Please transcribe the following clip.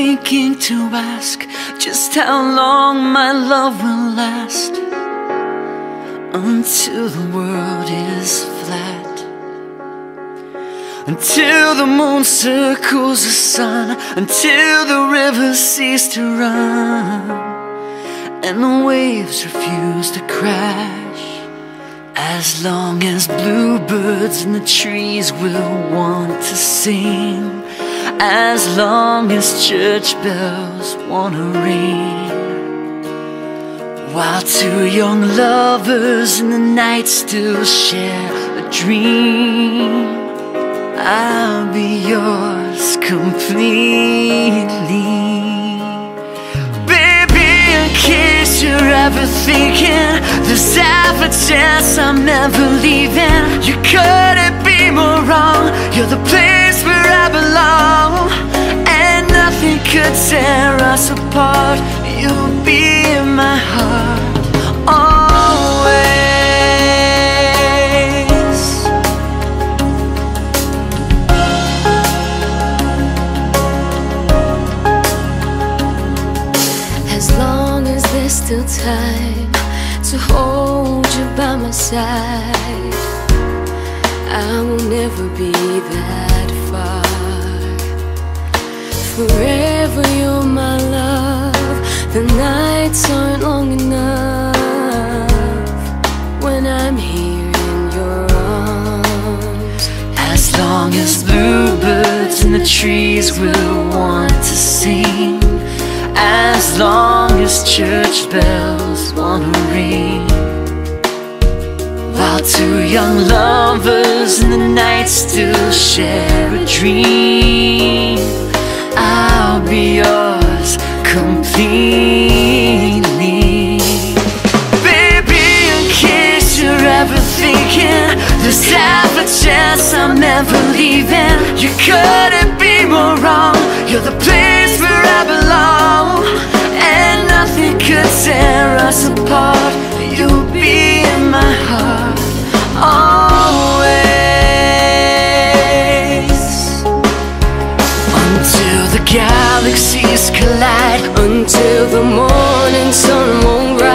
thinking to ask just how long my love will last, until the world is flat, until the moon circles the sun, until the rivers cease to run, and the waves refuse to crash. As long as bluebirds in the trees will want to sing, as long as church bells wanna ring, while two young lovers in the night still share a dream, I'll be yours completely. In case you're ever thinking there's half a chance I'm never leaving, you couldn't be more wrong. You're the place where I belong, and nothing could tear us apart. You'll be in my heart always. As long as there's still time to hold you by my side, I will never be that far. Forever you're my love. The nights aren't long enough when I'm here in your arms. As long as bluebirds in the trees will want to sing, as long as church bells wanna ring, while two young lovers in the night still share a dream, I'll be yours completely. Baby, in case you're ever thinking there's half a chance I'm never leaving, you couldn't be more wrong. You're the place where I belong, and nothing could tear us apart. You'll be in my heart always, until the galaxies collide, until the morning sun won't rise.